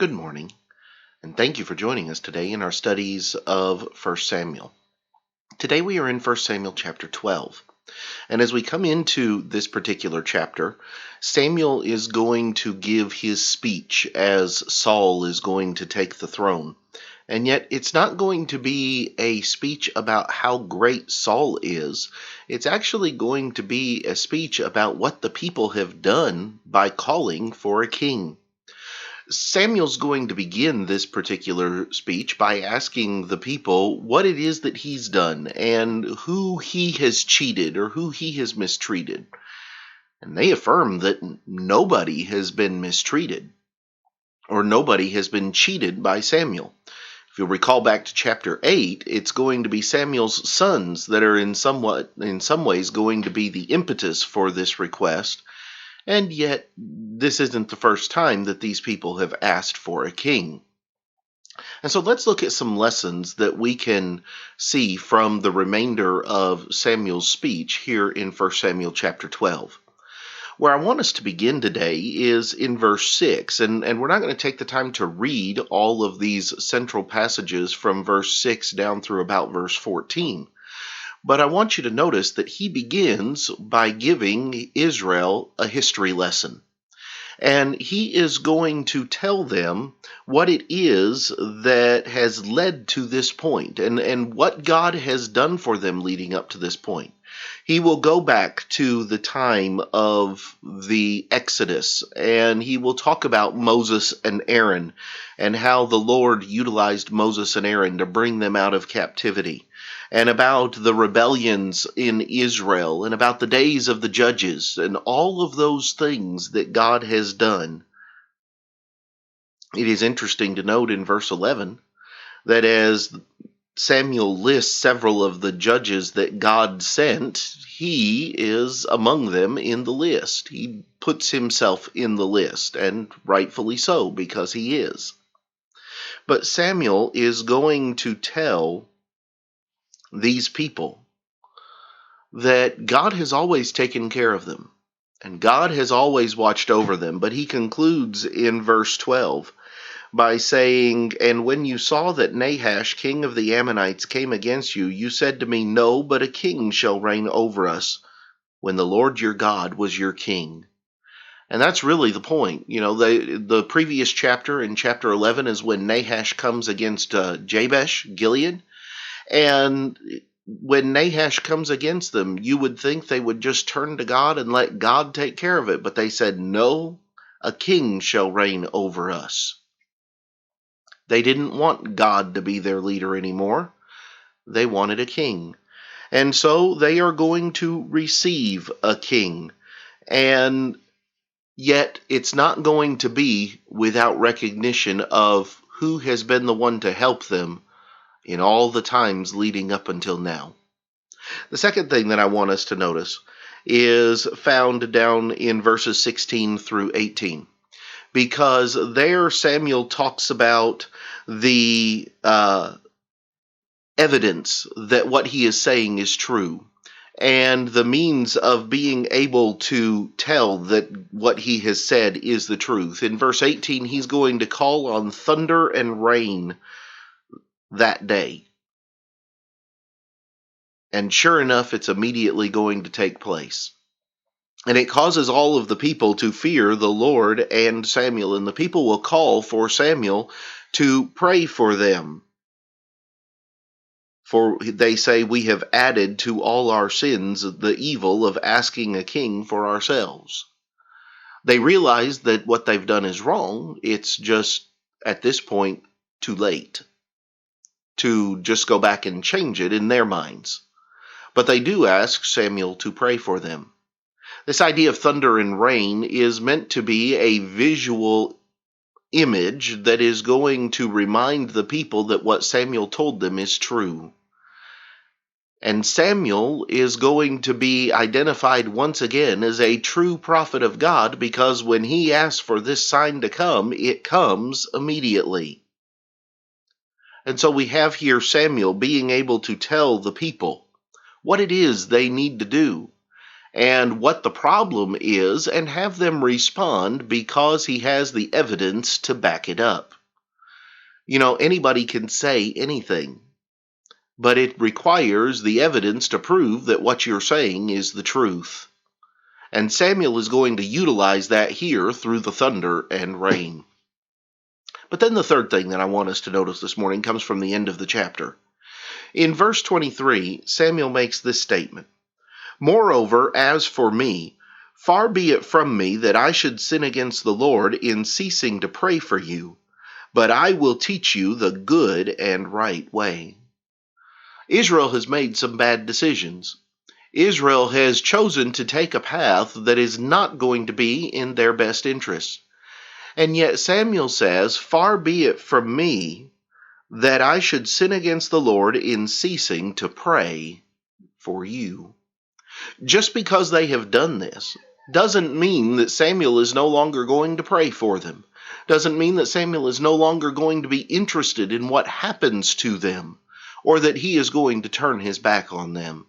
Good morning, and thank you for joining us today in our studies of 1 Samuel. Today we are in 1 Samuel chapter 12. And as we come into this particular chapter, Samuel is going to give his speech as Saul is going to take the throne. And yet it's not going to be a speech about how great Saul is. It's actually going to be a speech about what the people have done by calling for a king. Samuel's going to begin this particular speech by asking the people what it is that he's done and who he has cheated or who he has mistreated. And they affirm that nobody has been mistreated or nobody has been cheated by Samuel. If you'll recall back to chapter 8, it's going to be Samuel's sons that are in some ways going to be the impetus for this request. And yet, this isn't the first time that these people have asked for a king. And so let's look at some lessons that we can see from the remainder of Samuel's speech here in 1 Samuel chapter 12. Where I want us to begin today is in verse 6, and we're not going to take the time to read all of these central passages from verse 6 down through about verse 14. But I want you to notice that he begins by giving Israel a history lesson. And he is going to tell them what it is that has led to this point and what God has done for them leading up to this point. He will go back to the time of the Exodus, and he will talk about Moses and Aaron and how the Lord utilized Moses and Aaron to bring them out of captivity, and about the rebellions in Israel, and about the days of the judges, and all of those things that God has done. It is interesting to note in verse 11 that as Samuel lists several of the judges that God sent, he is among them in the list. He puts himself in the list, and rightfully so, because he is. But Samuel is going to tell these people that God has always taken care of them, and God has always watched over them. But he concludes in verse 12 by saying, "And when you saw that Nahash, king of the Ammonites, came against you, you said to me, 'No, but a king shall reign over us,' when the Lord your God was your king." And that's really the point. You know, the previous chapter, in chapter 11, is when Nahash comes against Jabesh, Gilead. And when Nahash comes against them, you would think they would just turn to God and let God take care of it. But they said, "No, a king shall reign over us." They didn't want God to be their leader anymore. They wanted a king. And so they are going to receive a king. And yet it's not going to be without recognition of who has been the one to help them in all the times leading up until now. The second thing that I want us to notice is found down in verses 16 through 18. Because there Samuel talks about the evidence that what he is saying is true, and the means of being able to tell that what he has said is the truth. In verse 18, he's going to call on thunder and rain that day. And sure enough, it's immediately going to take place. And it causes all of the people to fear the Lord and Samuel, and the people will call for Samuel to pray for them. For they say, "We have added to all our sins the evil of asking a king for ourselves." They realize that what they've done is wrong. It's just, at this point, too late to just go back and change it in their minds. But they do ask Samuel to pray for them. This idea of thunder and rain is meant to be a visual image that is going to remind the people that what Samuel told them is true. And Samuel is going to be identified once again as a true prophet of God, because when he asks for this sign to come, it comes immediately. And so we have here Samuel being able to tell the people what it is they need to do. and what the problem is, and have them respond because he has the evidence to back it up. Anybody can say anything, but it requires the evidence to prove that what you're saying is the truth. And Samuel is going to utilize that here through the thunder and rain. But then the third thing that I want us to notice this morning comes from the end of the chapter. In verse 23, Samuel makes this statement: "Moreover, as for me, far be it from me that I should sin against the Lord in ceasing to pray for you, but I will teach you the good and right way." Israel has made some bad decisions. Israel has chosen to take a path that is not going to be in their best interests. And yet Samuel says, "Far be it from me that I should sin against the Lord in ceasing to pray for you." Just because they have done this doesn't mean that Samuel is no longer going to pray for them. Doesn't mean that Samuel is no longer going to be interested in what happens to them, or that he is going to turn his back on them.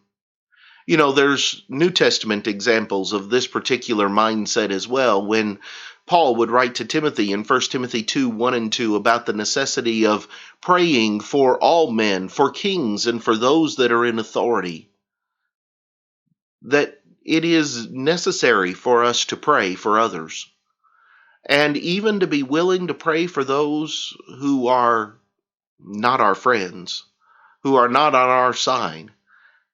There's New Testament examples of this particular mindset as well, when Paul would write to Timothy in 1 Timothy 2:1-2 about the necessity of praying for all men, for kings, and for those that are in authority. That it is necessary for us to pray for others, and even to be willing to pray for those who are not our friends, who are not on our side,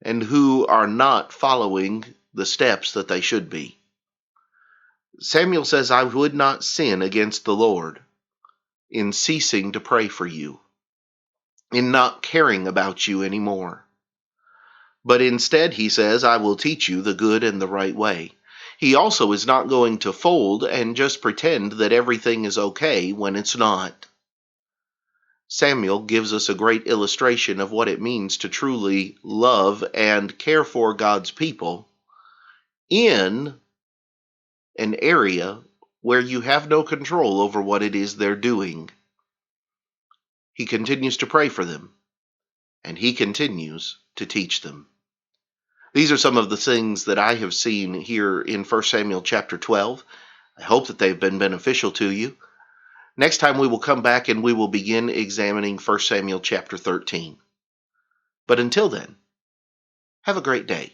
and who are not following the steps that they should be. Samuel says, "I would not sin against the Lord in ceasing to pray for you, in not caring about you anymore. But instead," he says, "I will teach you the good and the right way." He also is not going to fold and just pretend that everything is okay when it's not. Samuel gives us a great illustration of what it means to truly love and care for God's people in an area where you have no control over what it is they're doing. He continues to pray for them, and he continues to teach them. These are some of the things that I have seen here in 1 Samuel chapter 12. I hope that they've been beneficial to you. Next time we will come back and we will begin examining 1 Samuel chapter 13. But until then, have a great day.